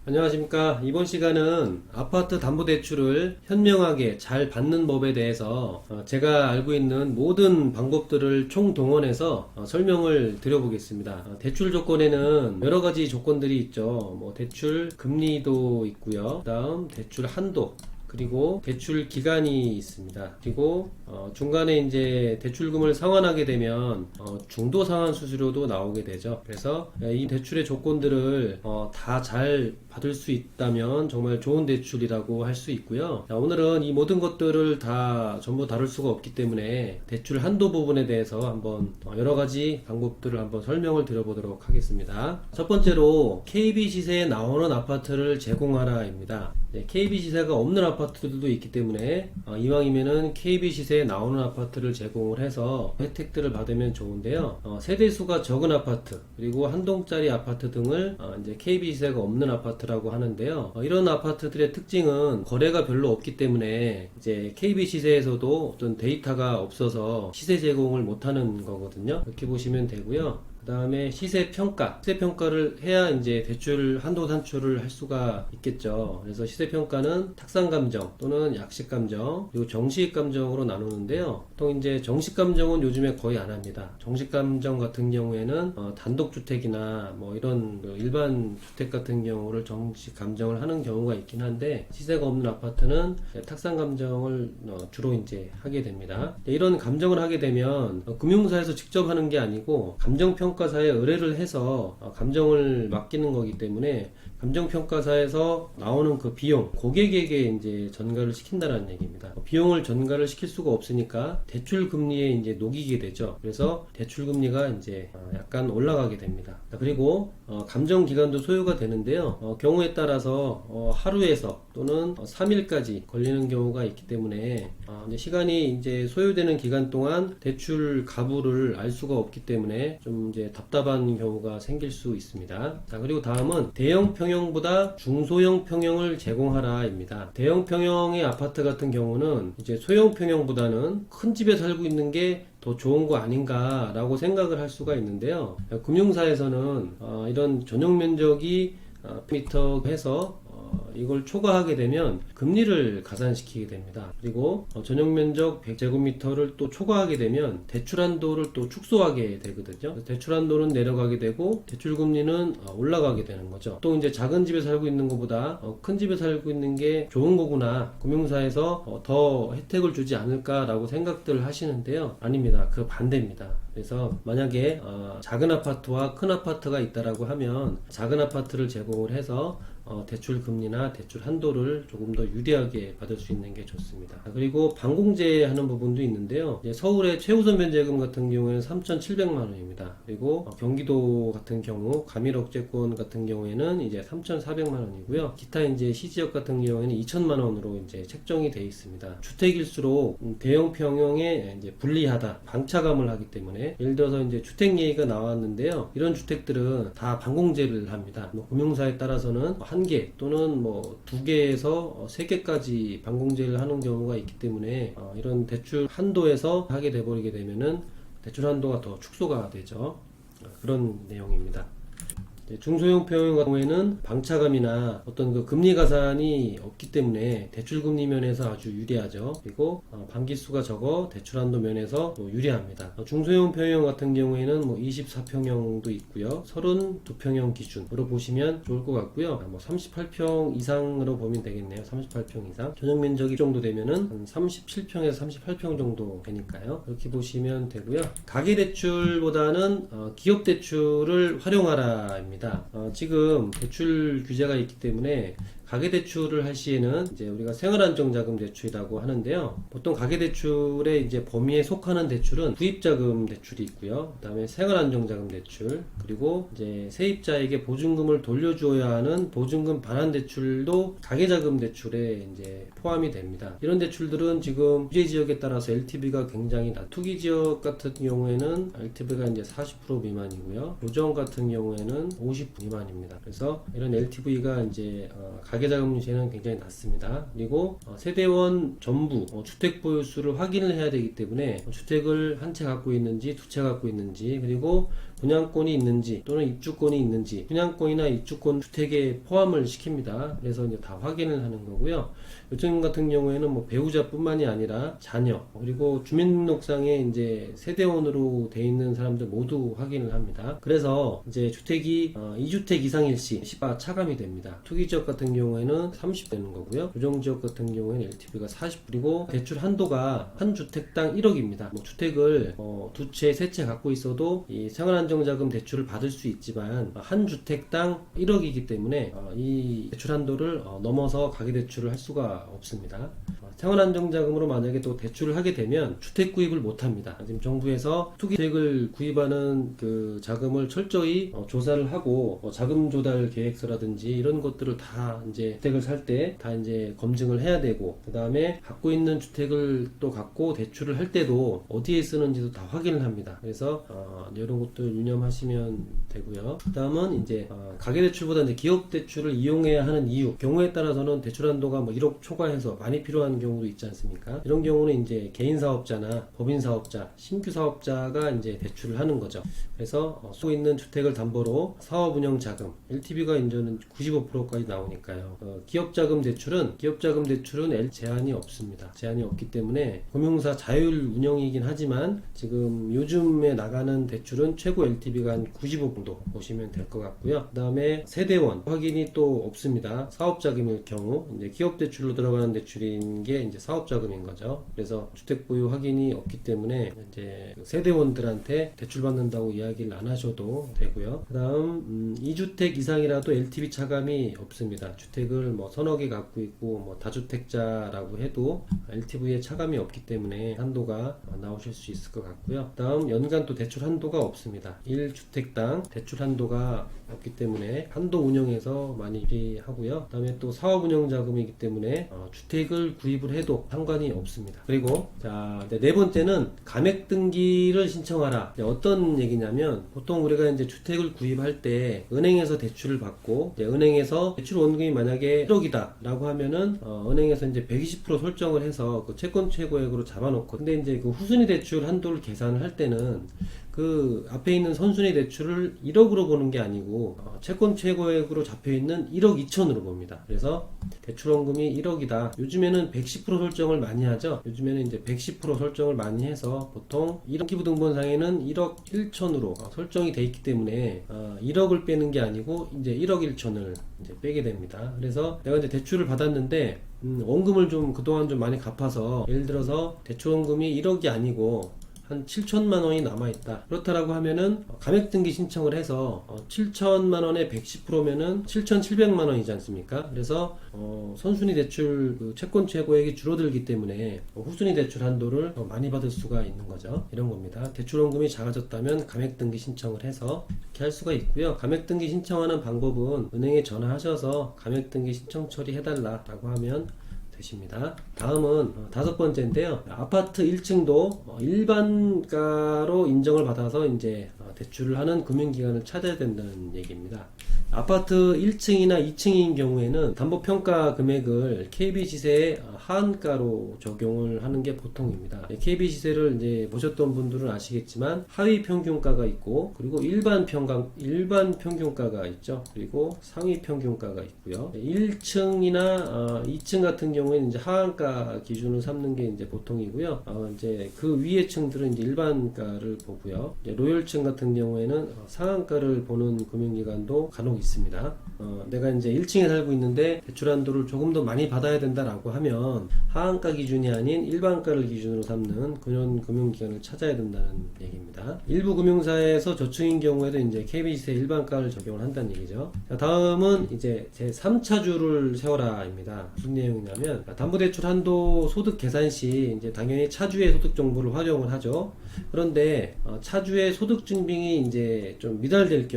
안녕하십니까. 이번 시간은 아파트 담보대출을 현명하게 잘 받는 법에 대해서 제가 알고 있는 모든 방법들을 총동원해서 설명을 드려보겠습니다. 대출 조건에는 여러 가지 조건들이 있죠. 대출 금리도 있고요. 그다음 대출 한도, 그리고 대출 기간이 있습니다. 그리고 중간에 이제 대출금을 상환하게 되면 중도 상환 수수료도 나오게 되죠. 그래서 이 대출의 조건들을 다 잘 받을 수 있다면 정말 좋은 대출이라고 할 수 있고요. 자, 오늘은 이 모든 것들을 다 전부 다룰 수가 없기 때문에 대출 한도 부분에 대해서 한번 여러 가지 방법들을 한번 설명을 드려보도록 하겠습니다. 첫 번째로 KB 시세에 나오는 아파트를 제공하라입니다. KB 시세가 없는 아파트들도 있기 때문에 이왕이면은 KB 시세에 나오는 아파트를 제공을 해서 혜택들을 받으면 좋은데요. 세대수가 적은 아파트, 그리고 한 동짜리 아파트 등을 이제 KB 시세가 없는 아파트라고 하는데요. 이런 아파트들의 특징은 거래가 별로 없기 때문에 이제 KB 시세에서도 어떤 데이터가 없어서 시세 제공을 못하는 거거든요. 이렇게 보시면 되고요. 그 다음에 시세평가를 해야 이제 대출 한도 산출을 할 수가 있겠죠. 그래서 시세평가는 탁상감정 또는 약식감정, 그리고 정식감정으로 나누는데요. 보통 이제 정식감정은 요즘에 거의 안 합니다. 정식감정 같은 경우에는 단독주택이나 이런 일반 주택 같은 경우를 정식감정을 하는 경우가 있긴 한데, 시세가 없는 아파트는 탁상감정을 주로 이제 하게 됩니다. 이런 감정을 하게 되면 금융사에서 직접 하는 게 아니고 감정평가사에 의뢰를 해서 감정을 맡기는 거기 때문에 감정평가사에서 나오는 그 비용, 고객에게 이제 전가를 시킨다는 얘기입니다. 비용을 전가를 시킬 수가 없으니까 대출 금리에 이제 녹이게 되죠. 그래서 대출 금리가 이제 약간 올라가게 됩니다. 그리고 감정 기간도 소요가 되는데요. 경우에 따라서 하루에서 또는 3일까지 걸리는 경우가 있기 때문에 시간이 이제 소요되는 기간 동안 대출 가부를 알 수가 없기 때문에 좀 이제 답답한 경우가 생길 수 있습니다. 자, 그리고 다음은 대형 평형보다 중소형 평형을 제공하라입니다. 대형 평형의 아파트 같은 경우는 이제 소형 평형보다는 큰 집에 살고 있는 게 더 좋은 거 아닌가 라고 생각을 할 수가 있는데요. 금융사에서는 이런 전용 면적이 미터 해서 이걸 초과하게 되면 금리를 가산시키게 됩니다. 그리고 전용면적 100제곱미터를 또 초과하게 되면 대출한도를 또 축소하게 되거든요. 대출한도는 내려가게 되고 대출금리는 올라가게 되는 거죠. 또 이제 작은 집에 살고 있는 것보다 큰 집에 살고 있는 게 좋은 거구나, 금융사에서 더 혜택을 주지 않을까라고 생각들 하시는데요. 아닙니다. 그 반대입니다. 그래서 만약에 작은 아파트와 큰 아파트가 있다라고 하면 작은 아파트를 제공을 해서 대출 금리나 대출 한도를 조금 더 유리하게 받을 수 있는 게 좋습니다. 그리고 반공제 하는 부분도 있는데요. 서울의 최우선 변제금 같은 경우에는 3,700만 원입니다. 그리고 경기도 같은 경우 가밀억제권 같은 경우에는 이제 3,400만 원이고요. 기타 이제 시지역 같은 경우에는 2,000만 원으로 이제 책정이 되어 있습니다. 주택일수록 대형 평형에 이제 불리하다, 방차감을 하기 때문에, 예를 들어서 이제 주택 얘기가 나왔는데요. 이런 주택들은 다 반공제를 합니다. 금융사에 따라서는 1개 또는 2개에서 3개까지 반공제를 하는 경우가 있기 때문에 이런 대출 한도에서 하게 돼버리게 되면은 대출 한도가 더 축소가 되죠. 그런 내용입니다. 중소형 평형 같은 경우에는 방차감이나 어떤 그 금리 가산이 없기 때문에 대출 금리 면에서 아주 유리하죠. 그리고 반기수가 적어 대출 한도 면에서 유리합니다. 중소형 평형 같은 경우에는 24평형도 있고요. 32평형 기준으로 보시면 좋을 것 같고요. 38평 이상으로 보면 되겠네요. 38평 이상. 전용 면적이 정도 되면은 한 37평에서 38평 정도 되니까요. 그렇게 보시면 되고요. 가계대출보다는 기업대출을 활용하라. 지금 대출 규제가 있기 때문에 가계대출을 할 시에는 이제 우리가 생활안정자금 대출이라고 하는데요. 보통 가계대출의 이제 범위에 속하는 대출은 구입자금 대출이 있고요. 그 다음에 생활안정자금 대출, 그리고 이제 세입자에게 보증금을 돌려주어야 하는 보증금 반환 대출도 가계자금 대출에 이제 포함이 됩니다. 이런 대출들은 지금 규제 지역에 따라서 LTV가 굉장히 투기 지역 같은 경우에는 LTV가 이제 40% 미만이고요. 요정 같은 경우에는 50% 미만입니다. 그래서 이런 LTV가 이제 가계자금세는 굉장히 낮습니다. 그리고 세대원 전부 주택 보유수를 확인을 해야 되기 때문에 주택을 한 채 갖고 있는지 두 채 갖고 있는지, 그리고 분양권이 있는지 또는 입주권이 있는지 분양권이나 입주권 주택에 포함을 시킵니다. 그래서 이제 다 확인을 하는 거고요. 요즘 같은 경우에는 뭐 배우자뿐만이 아니라 자녀 그리고 주민등록상에 이제 세대원으로 돼 있는 사람들 모두 확인을 합니다. 그래서 이제 주택이 2주택 이상일 시 10바 차감이 됩니다. 투기지역 같은 경우에는 30 되는 거고요. 조정지역 같은 경우에는 LTV가 40 그리고 대출 한도가 한 주택당 1억입니다. 뭐 주택을 두 채, 세 채 갖고 있어도 이 생활안정자금 대출을 받을 수 있지만 한 주택당 1억이기 때문에 이 대출 한도를 넘어서 가계대출을 할 수가 없습니다. 생활안정자금으로 만약에 또 대출을 하게 되면 주택 구입을 못합니다. 지금 정부에서 투기주택을 구입하는 그 자금을 철저히 조사를 하고 자금 조달 계획서라든지 이런 것들을 다 이제 주택을 살 때 다 이제 검증을 해야 되고 그 다음에 갖고 있는 주택을 또 갖고 대출을 할 때도 어디에 쓰는지도 다 확인을 합니다. 그래서 이런 것들 유념하시면 되고요. 그 다음은 이제 가계대출보다 이제 기업대출을 이용해야 하는 이유 경우에 따라서는 대출 한도가 뭐 1억 초과해서 많이 필요한 경우도 있지 않습니까? 이런 경우는 이제 개인 사업자나 법인 사업자, 신규 사업자가 이제 대출을 하는 거죠. 그래서 쓰고 있는 주택을 담보로 사업 운영 자금, LTV가 이제는 95%까지 나오니까요. 기업자금 대출은 제한이 없습니다. 제한이 없기 때문에 금융사 자율 운영이긴 하지만 지금 요즘에 나가는 대출은 최고 LTV가 한 95 정도 보시면 될 것 같고요. 그 다음에 세대원 확인이 또 없습니다. 사업자금일 경우 이제 기업 대출로 들어가는 대출인 게 이제 사업자금인 거죠. 그래서 주택 보유 확인이 없기 때문에 이제 세대원들한테 대출 받는다고 이야기를 안 하셔도 되고요. 그 다음 2주택 이상이라도 LTV 차감이 없습니다. 주택을 뭐 서너 개 갖고 있고 뭐 다주택자라고 해도 LTV에 차감이 없기 때문에 한도가 나오실 수 있을 것 같고요. 그 다음 연간 또 대출 한도가 없습니다. 1주택당 대출 한도가 없기 때문에 한도 운영에서 많이 유리하고요. 그 다음에 또 사업 운영 자금이기 때문에 주택을 구입을 해도 상관이 없습니다. 그리고 네 번째는 감액 등기를 신청하라. 어떤 얘기냐면 보통 우리가 이제 주택을 구입할 때 은행에서 대출을 받고 이제 은행에서 대출 원금이 만약에 1억이다 라고 하면은 은행에서 이제 120% 설정을 해서 그 채권 최고액으로 잡아놓고 근데 이제 그 후순위 대출 한도를 계산을 할 때는 그 앞에 있는 선순위 대출을 1억으로 보는 게 아니고 채권 최고액으로 잡혀있는 1억 2천으로 봅니다. 그래서 대출원금이 1억이다. 요즘에는 110% 설정을 많이 하죠. 요즘에는 이제 110% 설정을 많이 해서 보통 1억 기부등본상에는 1억 1천으로 설정이 돼 있기 때문에 1억을 빼는 게 아니고 이제 1억 1천을 이제 빼게 됩니다. 그래서 내가 이제 대출을 받았는데 원금을 좀 그동안 좀 많이 갚아서 예를 들어서 대출원금이 1억이 아니고 한 7천만 원이 남아있다. 그렇다라고 하면은 감액등기 신청을 해서 7천만 원에 110%면은 7,700만 원이지 않습니까? 그래서 선순위 대출 그 채권 최고액이 줄어들기 때문에 후순위 대출 한도를 더 많이 받을 수가 있는 거죠. 이런 겁니다. 대출원금이 작아졌다면 감액등기 신청을 해서 이렇게 할 수가 있고요. 감액등기 신청하는 방법은 은행에 전화하셔서 감액등기 신청 처리해달라고 하면 되십니다. 다음은 다섯 번째인데요. 아파트 1층도 일반가로 인정을 받아서 이제 대출을 하는 금융기관을 찾아야 된다는 얘기입니다. 아파트 1층이나 2층인 경우에는 담보평가 금액을 KB시세의 하한가로 적용을 하는 게 보통입니다. KB시세를 이제 보셨던 분들은 아시겠지만 하위 평균가가 있고 그리고 일반 평균가가 있죠. 그리고 상위 평균가가 있고요. 1층이나 2층 같은 경우에는 이제 하한가 기준을 삼는 게 이제 보통이고요. 이제 그 위에 층들은 이제 일반가를 보고요. 로열층 같은 경우에는 상한가를 보는 금융기관도 간혹 있습니다. 내가 이제 1층에 살고 있는데 대출 한도를 조금 더 많이 받아야 된다라고 하면 하한가 기준이 아닌 일반가를 기준으로 삼는 그런 금융기관을 찾아야 된다는 얘기입니다. 일부 금융사에서 저층인 경우에도 이제 KB시세 일반가를 적용을 한다는 얘기죠. 자, 다음은 이제 제 3차주를 세워라입니다. 무슨 내용이냐면 담보대출 한도 소득 계산 시 이제 당연히 차주의 소득 정보를 활용을 하죠. 그런데 차주의 소득 증빙이 이제 좀 미달될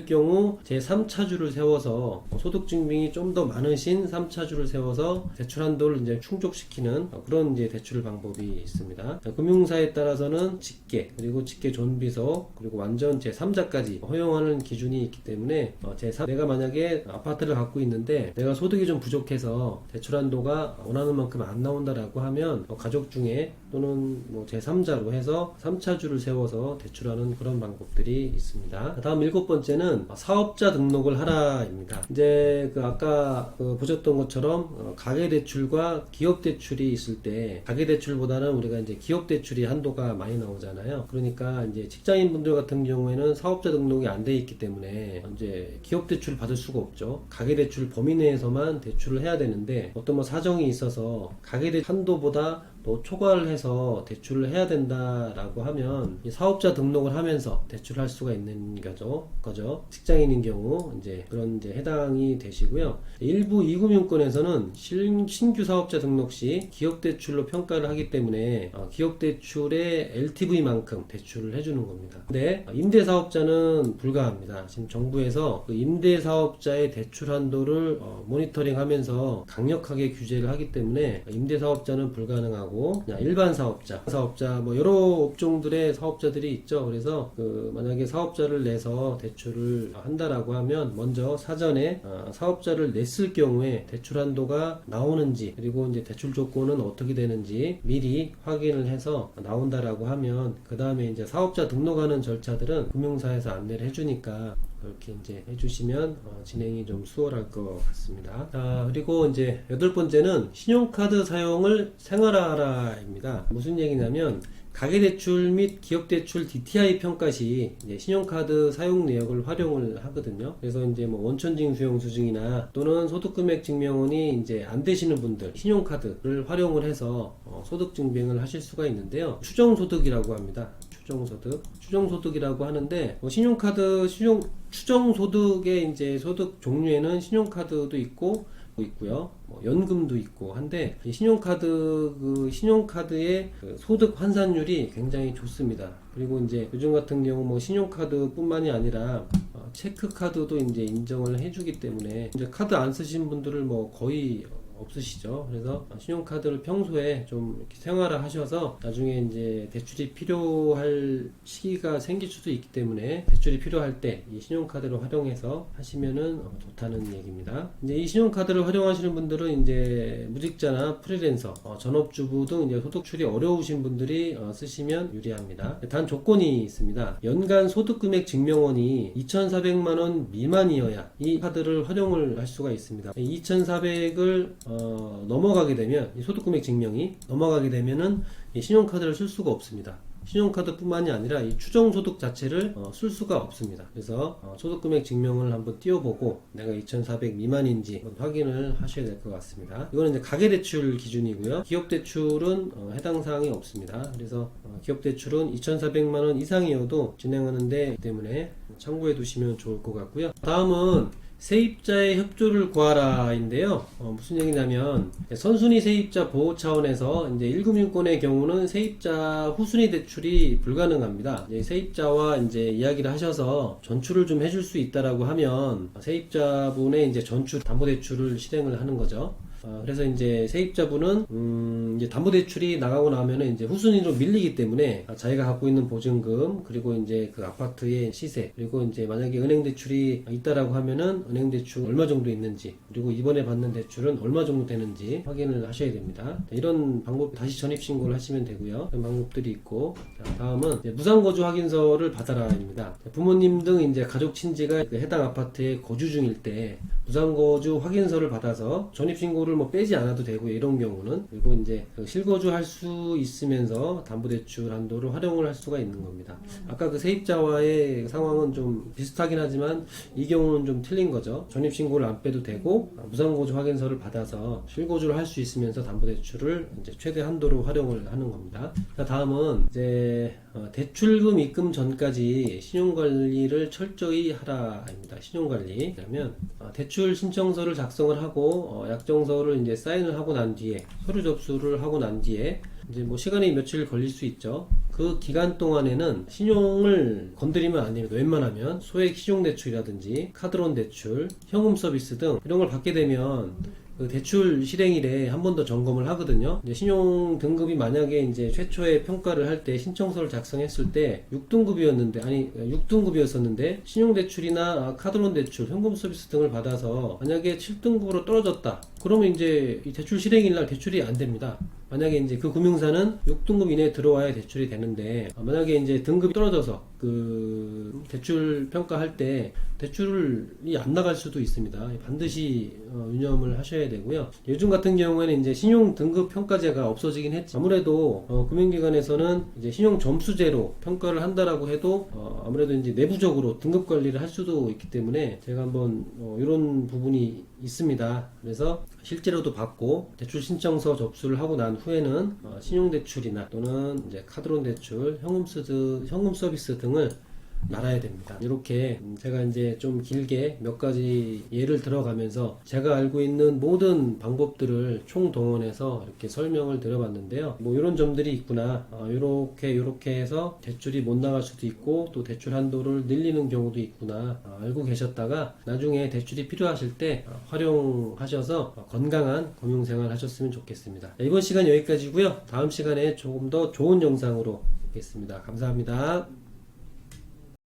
경우 제 제3차주를 세워서 소득증빙이 좀 더 많으신 3차주를 세워서 대출 한도를 이제 충족시키는 그런 이제 대출 방법이 있습니다. 금융사에 따라서는 직계, 그리고 직계 존비속, 그리고 완전 제3자까지 허용하는 기준이 있기 때문에 내가 만약에 아파트를 갖고 있는데 내가 소득이 좀 부족해서 대출 한도가 원하는 만큼 안 나온다라고 하면 가족 중에 또는 뭐 제3자로 해서 3차주를 세워서 대출하는 그런 방법들이 있습니다. 다음 7번째는 사업자 등록을 하라입니다. 이제 아까 보셨던 것처럼 가계대출과 기업대출이 있을 때 가계대출보다는 우리가 이제 기업대출이 한도가 많이 나오잖아요. 그러니까 이제 직장인분들 같은 경우에는 사업자 등록이 안 돼 있기 때문에 이제 기업대출을 받을 수가 없죠. 가계대출 범위 내에서만 대출을 해야 되는데 어떤 뭐 사정이 있어서 가계대출 한도보다 또 초과를 해서 대출을 해야 된다라고 하면 이 사업자 등록을 하면서 대출할 수가 있는 거죠. 직장인인 경우 이제 그런 이제 해당이 되시고요. 일부 이금융권에서는 신규 사업자 등록 시 기업 대출로 평가를 하기 때문에 기업 대출의 LTV만큼 대출을 해주는 겁니다. 근데 임대 사업자는 불가합니다. 지금 정부에서 그 임대 사업자의 대출 한도를 모니터링하면서 강력하게 규제를 하기 때문에 임대 사업자는 불가능하고 그냥 일반 사업자 뭐 여러 업종들의 사업자들이 있죠. 그래서 만약에 사업자를 내서 대출을 한다라고 하면 먼저 사전에 사업자를 냈을 경우에 대출 한도가 나오는지, 그리고 이제 대출 조건은 어떻게 되는지 미리 확인을 해서 나온다라고 하면 그 다음에 이제 사업자 등록하는 절차들은 금융사에서 안내를 해주니까 그렇게 이제 해주시면 진행이 좀 수월할 것 같습니다. 그리고 이제 8번째는 신용카드 사용을 생활화하라입니다. 무슨 얘기냐면 가계대출 및 기업대출 DTI 평가 시 이제 신용카드 사용 내역을 활용을 하거든요. 그래서 이제 뭐 원천징 수용 수증이나 또는 소득금액 증명원이 이제 안 되시는 분들 신용카드를 활용을 해서 소득증빙을 하실 수가 있는데요. 추정소득이라고 합니다. 추정소득이라고 하는데 신용카드 추정소득의 이제 소득 종류에는 신용카드도 있고요. 뭐 연금도 있고 한데 신용카드의 소득 환산율이 굉장히 좋습니다. 그리고 이제 요즘 같은 경우 뭐 신용카드뿐만이 아니라 체크카드도 이제 인정을 해주기 때문에 이제 카드 안 쓰신 분들을 뭐 거의 없으시죠. 그래서 신용카드를 평소에 좀 이렇게 생활화 하셔서 나중에 이제 대출이 필요할 시기가 생길 수도 있기 때문에 대출이 필요할 때 이 신용카드를 활용해서 하시면은 좋다는 얘기입니다. 이제 이 신용카드를 활용하시는 분들은 이제 무직자나 프리랜서, 전업주부 등 이제 소득출이 어려우신 분들이 쓰시면 유리합니다. 단 조건이 있습니다. 연간 소득금액 증명원이 2,400만원 미만이어야 이 카드를 활용을 할 수가 있습니다. 2,400을 넘어가게 되면 이 소득금액 증명이 넘어가게 되면은 이 신용카드를 쓸 수가 없습니다. 신용카드뿐만이 아니라 이 추정소득 자체를 쓸 수가 없습니다. 그래서 소득금액 증명을 한번 띄워보고 내가 2,400 미만인지 확인을 하셔야 될 것 같습니다. 이거는 이제 가계대출 기준이고요. 기업대출은 해당 사항이 없습니다. 그래서 기업대출은 2,400만원 이상이어도 진행하는데 때문에 참고해 두시면 좋을 것 같고요. 다음은 세입자의 협조를 구하라 인데요. 무슨 얘기냐면 선순위 세입자 보호 차원에서 이제 1금융권의 경우는 세입자 후순위 대출이 불가능합니다. 이제 세입자와 이제 이야기를 하셔서 전출을 좀 해줄 수 있다라고 하면 세입자분의 이제 전출 담보대출을 실행을 하는 거죠. 그래서 이제 세입자분은 이제 담보대출이 나가고 나면은 이제 후순위로 밀리기 때문에 자기가 갖고 있는 보증금, 그리고 이제 그 아파트의 시세, 그리고 이제 만약에 은행 대출이 있다라고 하면은 은행 대출 얼마 정도 있는지, 그리고 이번에 받는 대출은 얼마 정도 되는지 확인을 하셔야 됩니다. 이런 방법 다시 전입 신고를 하시면 되고요. 그런 방법들이 있고, 다음은 무상거주 확인서를 받아라입니다. 부모님 등 이제 가족 친지가 해당 아파트에 거주 중일 때 무상거주 확인서를 받아서 전입신고를 뭐 빼지 않아도 되고 이런 경우는, 그리고 이제 실거주 할 수 있으면서 담보대출 한도를 활용을 할 수가 있는 겁니다. 아까 그 세입자와의 상황은 좀 비슷하긴 하지만 이 경우는 좀 틀린 거죠. 전입신고를 안 빼도 되고 무상거주 확인서를 받아서 실거주를 할 수 있으면서 담보대출을 이제 최대 한도로 활용을 하는 겁니다. 다음은 이제 대출금 입금 전까지 신용관리를 철저히 하라입니다. 신용관리. 그러면 대출 신청서를 작성을 하고 약정서를 이제 사인을 하고 난 뒤에 서류 접수를 하고 난 뒤에 이제 뭐 시간이 며칠 걸릴 수 있죠. 그 기간 동안에는 신용을 건드리면 안 됩니다. 웬만하면 소액 신용대출이라든지 카드론 대출, 현금 서비스 등 이런 걸 받게 되면 그 대출 실행일에 한 번 더 점검을 하거든요. 이제 신용 등급이 만약에 이제 최초에 평가를 할 때 신청서를 작성했을 때 6등급이었었는데 신용대출이나 카드론 대출, 현금 서비스 등을 받아서 만약에 7등급으로 떨어졌다. 그러면 이제 이 대출 실행일날 대출이 안 됩니다. 만약에 이제 그 금융사는 6등급 이내에 들어와야 대출이 되는데, 만약에 이제 등급이 떨어져서 그 대출 평가할 때 대출이 안 나갈 수도 있습니다. 반드시 유념을 하셔야 되고요. 요즘 같은 경우에는 이제 신용 등급 평가제가 없어지긴 했지. 아무래도 금융기관에서는 이제 신용 점수제로 평가를 한다라고 해도 아무래도 이제 내부적으로 등급 관리를 할 수도 있기 때문에 제가 한번 이런 부분이 있습니다. 그래서 실제로도 받고 대출 신청서 접수를 하고 난 후에는 신용대출이나 또는 이제 카드론 대출, 현금 서비스 등을 알아야 됩니다. 이렇게 제가 이제 좀 길게 몇 가지 예를 들어가면서 제가 알고 있는 모든 방법들을 총동원해서 이렇게 설명을 드려봤는데요. 뭐 이런 점들이 있구나. 이렇게 해서 대출이 못 나갈 수도 있고 또 대출 한도를 늘리는 경우도 있구나. 알고 계셨다가 나중에 대출이 필요하실 때 활용하셔서 건강한 금융생활 하셨으면 좋겠습니다. 이번 시간 여기까지고요. 다음 시간에 조금 더 좋은 영상으로 뵙겠습니다. 감사합니다.